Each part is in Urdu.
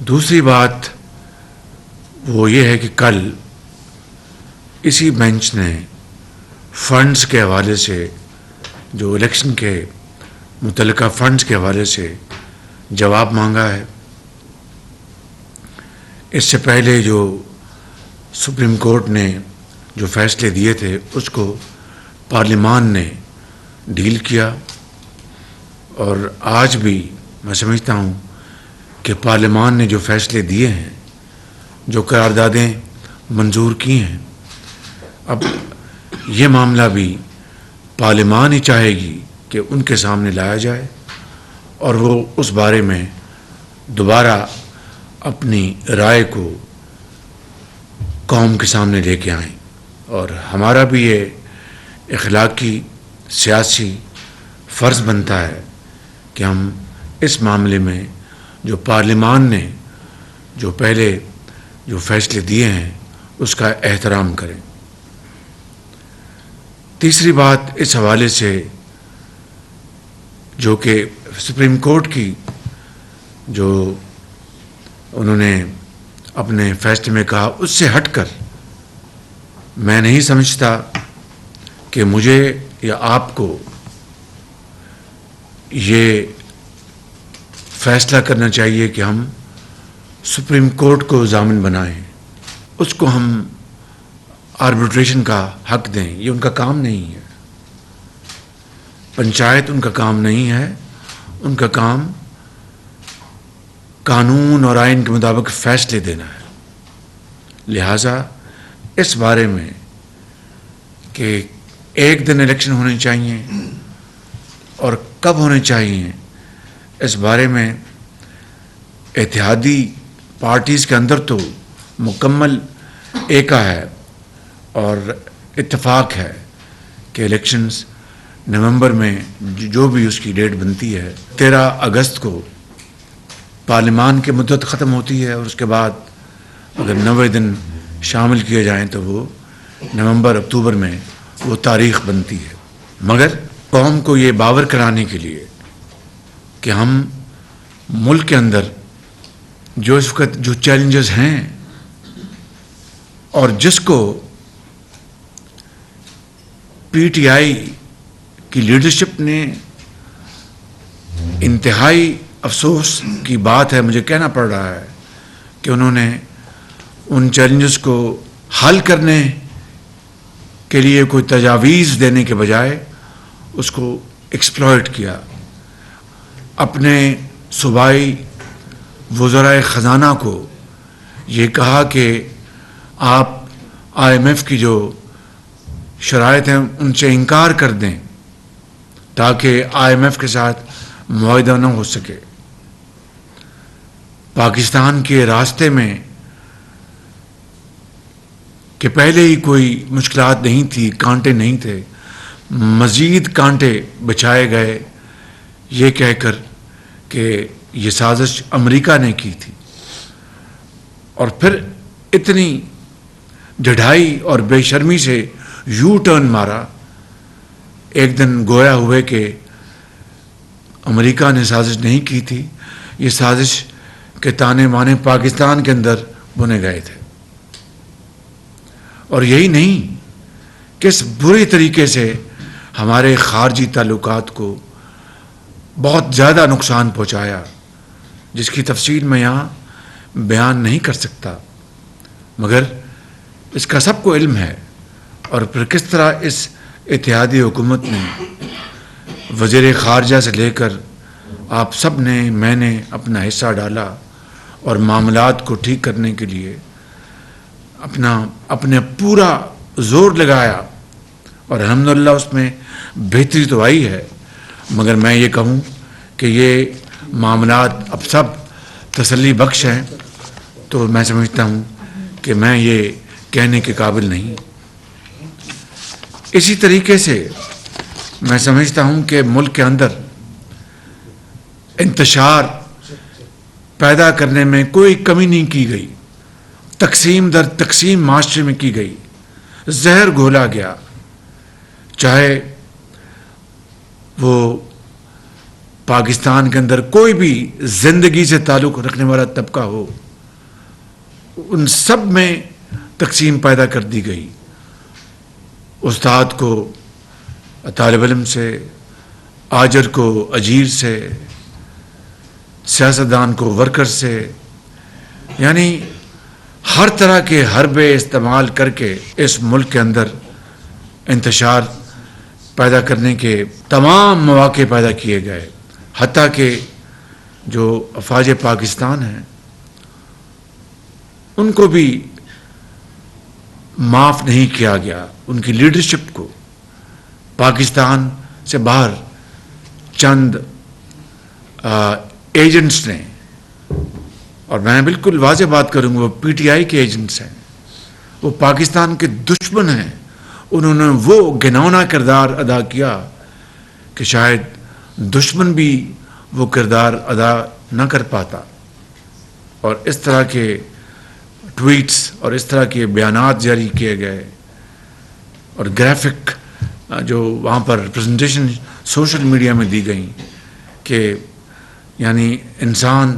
دوسری بات وہ یہ ہے کہ کل اسی بینچ نے فنڈز کے حوالے سے جو الیکشن کے متعلقہ فنڈز کے حوالے سے جواب مانگا ہے. اس سے پہلے جو سپریم کورٹ نے جو فیصلے دیے تھے اس کو پارلیمان نے ڈیل کیا، اور آج بھی میں سمجھتا ہوں کہ پارلیمان نے جو فیصلے دیے ہیں، جو قراردادیں منظور کی ہیں، اب یہ معاملہ بھی پارلیمان ہی چاہے گی کہ ان کے سامنے لایا جائے اور وہ اس بارے میں دوبارہ اپنی رائے کو قوم کے سامنے لے کے آئیں. اور ہمارا بھی یہ اخلاقی سیاسی فرض بنتا ہے کہ ہم اس معاملے میں جو پارلیمان نے جو پہلے جو فیصلے دیے ہیں اس کا احترام کریں. تیسری بات اس حوالے سے جو کہ سپریم کورٹ کی جو انہوں نے اپنے فیصلے میں کہا، اس سے ہٹ کر میں نہیں سمجھتا کہ مجھے یا آپ کو یہ فیصلہ کرنا چاہیے کہ ہم سپریم کورٹ کو ضامن بنائیں، اس کو ہم آربیٹریشن کا حق دیں. یہ ان کا کام نہیں ہے. پنچایت ان کا کام نہیں ہے. ان کا کام قانون اور آئین کے مطابق فیصلے دینا ہے. لہٰذا اس بارے میں کہ ایک دن الیکشن ہونے چاہیے اور کب ہونے چاہیے، اس بارے میں اتحادی پارٹیز کے اندر تو مکمل ایکا ہے اور اتفاق ہے کہ الیکشنز نومبر میں جو بھی اس کی ڈیٹ بنتی ہے، 13 اگست کو پارلیمان کی مدت ختم ہوتی ہے، اور اس کے بعد اگر 90 دن شامل کیے جائیں تو وہ نومبر اکتوبر میں وہ تاریخ بنتی ہے. مگر قوم کو یہ باور کرانے کے لیے کہ ہم ملک کے اندر جو اس وقت جو چیلنجز ہیں اور جس کو پی ٹی آئی کی لیڈرشپ نے انتہائی افسوس کی بات ہے، مجھے کہنا پڑ رہا ہے کہ انہوں نے ان چیلنجز کو حل کرنے کے لیے کوئی تجاویز دینے کے بجائے اس کو ایکسپلائٹ کیا. اپنے صوبائی وزرائے خزانہ کو یہ کہا کہ آپ آئی ایم ایف کی جو شرائط ہیں ان سے انکار کر دیں تاکہ آئی ایم ایف کے ساتھ معاہدہ نہ ہو سکے. پاکستان کے راستے میں کہ پہلے ہی کوئی مشکلات نہیں تھی، کانٹے نہیں تھے، مزید کانٹے بچھائے گئے یہ کہہ کر کہ یہ سازش امریکہ نے کی تھی، اور پھر اتنی ڈھائی اور بے شرمی سے یو ٹرن مارا. ایک دن گویا ہوئے کہ امریکہ نے سازش نہیں کی تھی، یہ سازش کے تانے بانے پاکستان کے اندر بنے گئے تھے. اور یہی نہیں، کس بری طریقے سے ہمارے خارجی تعلقات کو بہت زیادہ نقصان پہنچایا، جس کی تفصیل میں یہاں بیان نہیں کر سکتا، مگر اس کا سب کو علم ہے. اور پھر کس طرح اس اتحادی حکومت نے وزیر خارجہ سے لے کر آپ سب نے، میں نے اپنا حصہ ڈالا اور معاملات کو ٹھیک کرنے کے لیے اپنے پورا زور لگایا، اور الحمدللہ اس میں بہتری تو آئی ہے. مگر میں یہ کہوں کہ یہ معاملات اب سب تسلی بخش ہیں تو میں سمجھتا ہوں کہ میں یہ کہنے کے قابل نہیں. اسی طریقے سے میں سمجھتا ہوں کہ ملک کے اندر انتشار پیدا کرنے میں کوئی کمی نہیں کی گئی. تقسیم در تقسیم معاشرے میں کی گئی، زہر گھولا گیا، چاہے وہ پاکستان کے اندر کوئی بھی زندگی سے تعلق رکھنے والا طبقہ ہو، ان سب میں تقسیم پیدا کر دی گئی. استاد کو طالب علم سے، آجر کو اجیر سے، سیاستدان کو ورکر سے، یعنی ہر طرح کے حربے استعمال کر کے اس ملک کے اندر انتشار پیدا کرنے کے تمام مواقع پیدا کیے گئے. حتیٰ کہ جو افواج پاکستان ہیں ان کو بھی معاف نہیں کیا گیا. ان کی لیڈرشپ کو پاکستان سے باہر چند ایجنٹس نے، اور میں بالکل واضح بات کروں گا، وہ پی ٹی آئی کے ایجنٹس ہیں، وہ پاکستان کے دشمن ہیں. انہوں نے وہ گھناؤنا کردار ادا کیا کہ شاید دشمن بھی وہ کردار ادا نہ کر پاتا. اور اس طرح کے ٹویٹس اور اس طرح کے بیانات جاری کیے گئے، اور گرافک جو وہاں پر پریزنٹیشن سوشل میڈیا میں دی گئیں کہ یعنی انسان،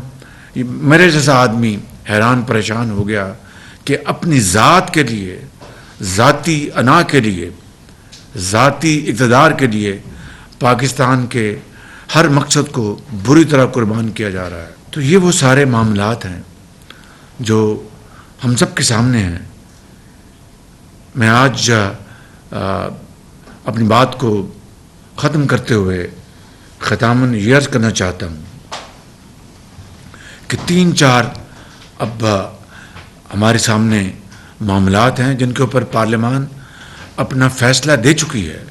میرے جیسا آدمی حیران پریشان ہو گیا کہ اپنی ذات کے لیے، ذاتی انا کے لیے، ذاتی اقتدار کے لیے پاکستان کے ہر مقصد کو بری طرح قربان کیا جا رہا ہے. تو یہ وہ سارے معاملات ہیں جو ہم سب کے سامنے ہیں. میں آج اپنی بات کو ختم کرتے ہوئے ختاماً یہ عرض کرنا چاہتا ہوں کہ 3-4 اب ہمارے سامنے معاملات ہیں جن کے اوپر پارلیمان اپنا فیصلہ دے چکی ہے،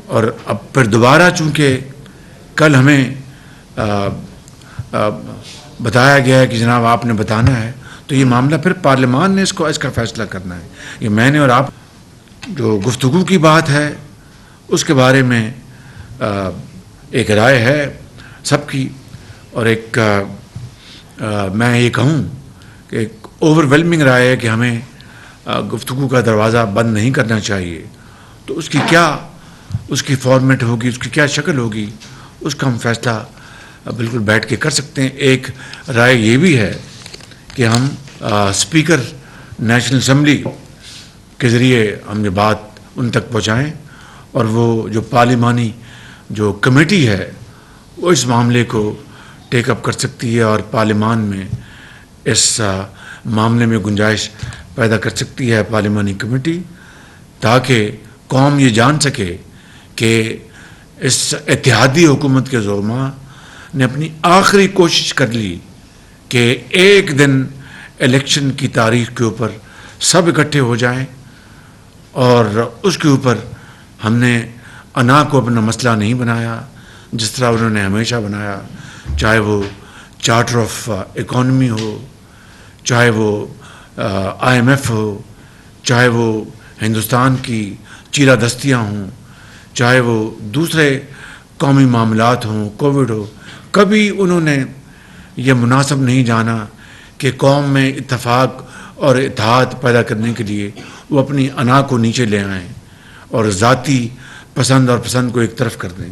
اور اب پھر دوبارہ چونکہ کل ہمیں بتایا گیا ہے کہ جناب آپ نے بتانا ہے، تو یہ معاملہ پھر پارلیمان نے اس کا فیصلہ کرنا ہے. یہ میں نے اور آپ جو گفتگو کی بات ہے اس کے بارے میں ایک رائے ہے سب کی، اور ایک میں یہ کہوں کہ ایک اوور ویلمنگ رائے ہے کہ ہمیں گفتگو کا دروازہ بند نہیں کرنا چاہیے. تو اس کی فارمیٹ ہوگی، اس کی کیا شکل ہوگی، اس کا ہم فیصلہ بالکل بیٹھ کے کر سکتے ہیں. ایک رائے یہ بھی ہے کہ ہم اسپیکر نیشنل اسمبلی کے ذریعے ہم یہ بات ان تک پہنچائیں، اور وہ جو پارلیمانی جو کمیٹی ہے وہ اس معاملے کو ٹیک اپ کر سکتی ہے اور پارلیمان میں اس معاملے میں گنجائش پیدا کر سکتی ہے پارلیمانی کمیٹی، تاکہ قوم یہ جان سکے کہ اس اتحادی حکومت کے زعماء نے اپنی آخری کوشش کر لی کہ ایک دن الیکشن کی تاریخ کے اوپر سب اکٹھے ہو جائیں، اور اس کے اوپر ہم نے انا کو اپنا مسئلہ نہیں بنایا جس طرح انہوں نے ہمیشہ بنایا، چاہے وہ چارٹر آف اکانومی ہو، چاہے وہ IMF ہو، چاہے وہ ہندوستان کی چیرہ دستیاں ہوں، چاہے وہ دوسرے قومی معاملات ہوں، کووڈ ہو. کبھی انہوں نے یہ مناسب نہیں جانا کہ قوم میں اتفاق اور اتحاد پیدا کرنے کے لیے وہ اپنی انا کو نیچے لے آئیں اور ذاتی پسند اور پسند کو ایک طرف کر دیں.